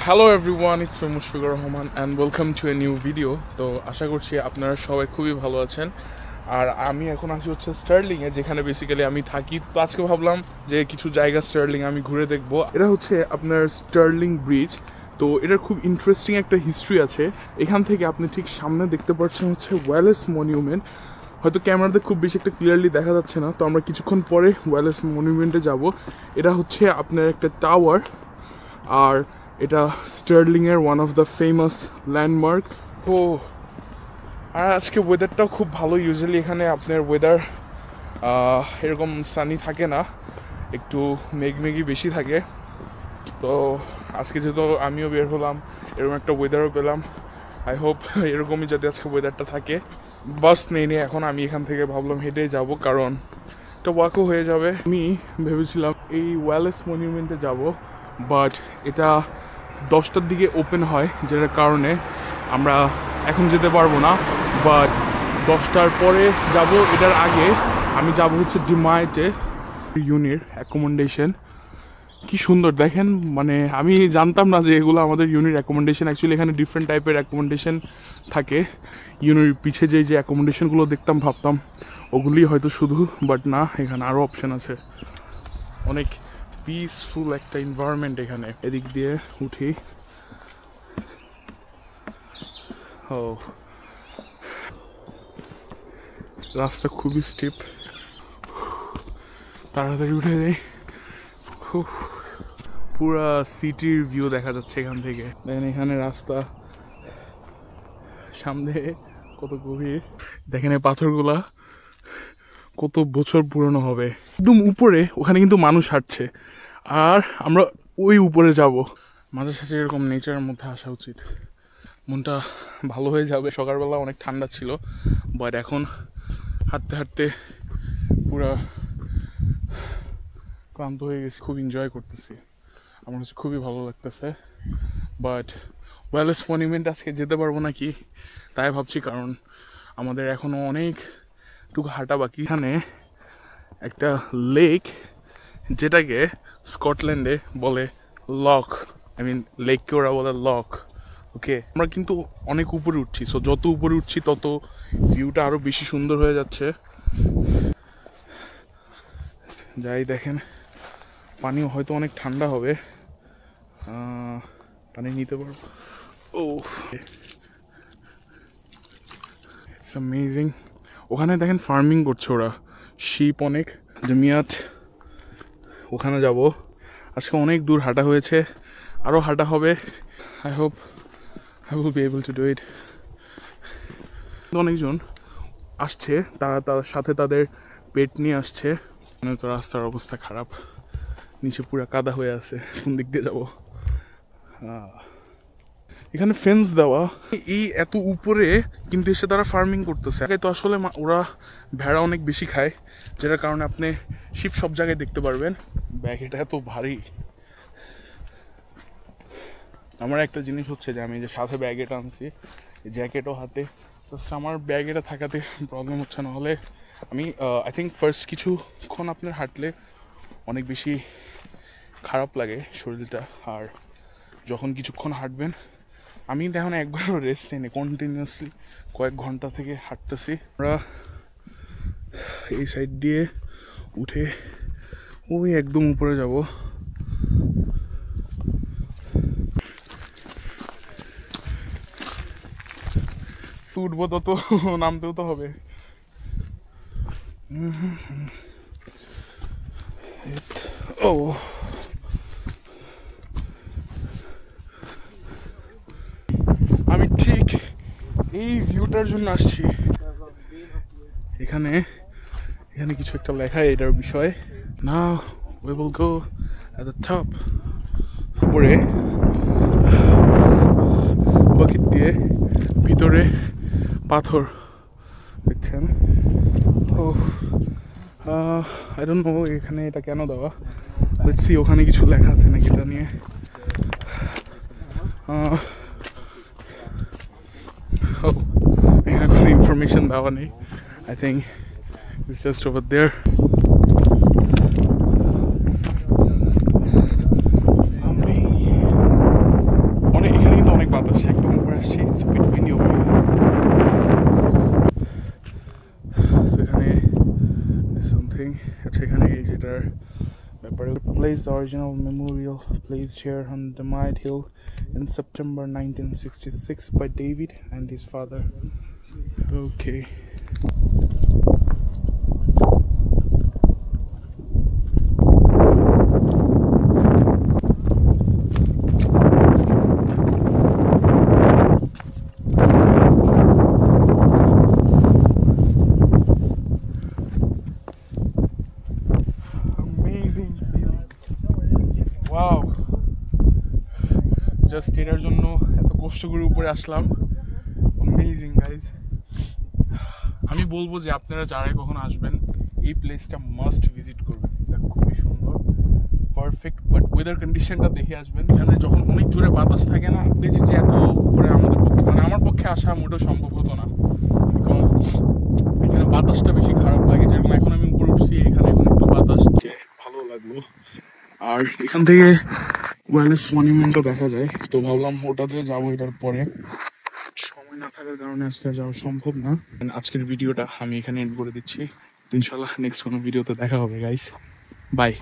Hello everyone, it's me Mushfiqur Rahman and welcome to a new video. তো আশা করছি আপনারা সবাই খুবই ভালো আছেন। আর আমি এখন আসি হচ্ছে স্টার্লিংয়ে, যেখানে বেসিক্যালি আমি থাকি। তো আজকে ভাবলাম যে কিছু জায়গা স্টার্লিং আমি ঘুরে দেখবো। এটা হচ্ছে আপনার স্টার্লিং ব্রিজ। তো এটার খুব ইন্টারেস্টিং একটা হিস্ট্রি আছে। এখান থেকে আপনি ঠিক সামনে দেখতে পাচ্ছেন হচ্ছে ওয়ালেস মনিউমেন্ট। হয়তো ক্যামেরাতে খুব বেশি একটা ক্লিয়ারলি দেখা যাচ্ছে না, তো আমরা কিছুক্ষণ পরে ওয়ালেস মনিউমেন্টে যাব। এটা হচ্ছে আপনার একটা টাওয়ার, আর এটা স্টার্লিংয়ের one of the famous landmark. ও আর আজকে ওয়েদারটাও খুব ভালো। ইউজুয়ালি এখানে আপনার ওয়েদার এরকম সানি থাকে না, একটু মেঘমেঘি বেশি থাকে। তো আজকে যেহেতু আমিও বের হলাম, এরকম একটা ওয়েদারও পেলাম। আই হোপ এরকমই যাতে আজকে ওয়েদারটা থাকে। বাস নিয়ে এখন আমি এখান থেকে ভাবলাম হেঁটেই যাব, কারণ একটা ওয়াকও হয়ে যাবে। আমি ভেবেছিলাম এই ওয়ালেস মনিউমেন্টে যাব, বাট এটা 10টার দিকে ওপেন হয়, যেটার কারণে আমরা এখন যেতে পারবো না। বাট 10টার পরে যাব। এটার আগে আমি যাব হচ্ছে ডিমাইটে, ইউনির অ্যাকোমোডেশন। কি সুন্দর দেখেন, মানে আমি জানতাম না যে এগুলো আমাদের ইউনির অ্যাকোমোডেশন। অ্যাকচুয়ালি এখানে ডিফারেন্ট টাইপের অ্যাকোমোডেশন থাকে। ইউনির পিছে যে অ্যাকোমোডেশনগুলো দেখতাম, ভাবতাম ওগুলি হয়তো শুধু, বাট না, এখানে আরও অপশন আছে। অনেক পিসফুল একটা এনভায়রনমেন্ট এখানে। এদিক দিয়ে উঠি। ও রাস্তা খুবই স্টিপ, তাড়াতাড়ি উঠে যাই। পুরা সিটির ভিউ দেখা যাচ্ছে এখান থেকে। দেখেন এখানে রাস্তা, সামনে কত গভীর। দেখেন এই পাথরগুলা কত বছর পুরনো হবে। একদম উপরে ওখানে কিন্তু মানুষ হাঁটছে, আর আমরা ওই উপরে যাব। মাঝে সাঝে এরকম নেচারের মধ্যে আসা উচিত, মনটা ভালো হয়ে যাবে। সকালবেলা অনেক ঠান্ডা ছিল, বাট এখন হাঁটতে হাঁটতে পুরা ক্লান্ত হয়ে গেছি। খুব এনজয় করতেছি, আমার কাছে খুবই ভালো লাগতেছে। বাট ওয়ালেস মনিউমেন্ট আজকে যেতে পারবো নাকি তাই ভাবছি, কারণ আমাদের এখনও অনেকটুকু হাঁটা বাকি। এখানে একটা লেক, যেটাকে স্কটল্যান্ডে বলে লক, লেককে ওরা বলে লক। ওকে, আমরা কিন্তু অনেক উপরে উঠছি, সো যত উপরে উঠছি তত ভিউটা আরও বেশি সুন্দর হয়ে যাচ্ছে। যাই দেখেন, পানিও হয়তো অনেক ঠান্ডা হবে, পানি নিতে পারবো। ও ইটস অ্যামেজিং। ওখানে দেখেন ফার্মিং করছে ওরা, শিপ অনেক। জমিয়াত, ওখানে যাব। আজকে অনেক দূর হাঁটা হয়েছে, আরও হাঁটা হবে। I hope I will be able to do it. অনেকজন আসছে, তারা তার সাথে তাদের পেট নিয়ে আসছে। তো রাস্তার অবস্থা খারাপ, নিচে পুরো কাদা হয়ে আছে। কোন দিক দিয়ে যাব? এখানে ফেন্স দেওয়া। এই এত উপরে কিন্তু এসে তারা ফার্মিং করতেছে। তো আসলে ওরা ভেড়া অনেক বেশি খায়, যেটার কারণে আপনি শিপ সব জায়গায় দেখতে পারবেন। ব্যাগ এটা এত ভারী। আমার একটা জিনিস হচ্ছে যে আমি যে সাথে ব্যাগ এটা আনছি, জ্যাকেটও হাতে, জাস্ট আমার ব্যাগ এটা থাকাতে প্রবলেম হচ্ছে না। হলে আমি আই থিঙ্ক ফার্স্ট কিছুক্ষণ আপনার হাঁটলে অনেক বেশি খারাপ লাগে শরীরটা, আর যখন কিছুক্ষণ হাঁটবেন, আমি এখন একবারও রেস্ট নিই, কন্টিনিউয়াসলি কয়েক ঘন্টা থেকে হাঁটতেছি। আমরা এই সাইড দিয়ে উঠে ওই একদম উপরে যাব। উঠবো তত নামতেও তো হবে। ও আমি ঠিক এই ভিউটার জন্য আসছি। এখানে কিছু একটা লেখা এটার বিষয়। Now we will go at the top. উপরে বাকেট দিয়ে, ভিতরে পাথর দেখছেন। ও আই ডোন্ট নো এখানে এটা কেন দেওয়া। লেটস সি ওখানে কিছু লেখা আছে নাকি এটা নিয়ে। এখানে কোনো ইনফরমেশন দেওয়া নেই। I think it's just over there. আচ্ছা এখানে এই যেটার ব্যাপারে placed the original memorial placed here on the Might Hill in September 1966 by David and his father. Okay. Amazing feeling. Wow. Just এটার জন্য এত কষ্ট করে উপরে আসলাম। Amazing guys. আমি বলবো যে আপনারা যারাই কখন আসবেন এই প্লেসটা মাস্ট ভিজিট করবেন। এটা খুবই সুন্দর, পারফেক্ট, বাট ওয়েদার কন্ডিশনটা দেখে আসবেন। এখানে যখন অনেক জোরে বাতাস থাকে না, দেখছি যে এত উপরে আমাদের পক্ষে মানে আমার পক্ষে আসা মোটেও সম্ভব হতো না, বিকজ এখানে বাতাসটা বেশি খারাপ লাগে। যেরকম এখন আমি উপরে উঠছি, এখানে এখন একটু বাতাস ভালো লাগলো। আর এখান থেকে ওয়ালেস মনিউমেন্টও দেখা যায়, তো ভাবলাম ওটাতে যাবো। এটার পরে সময় না থাকার কারণে আজকে যাওয়া সম্ভব না। আজকের ভিডিওটা আমি এখানে এন্ড করে দিচ্ছি। ইনশাল্লাহ নেক্সট কোনো ভিডিওতে দেখা হবে গাইস। বাই।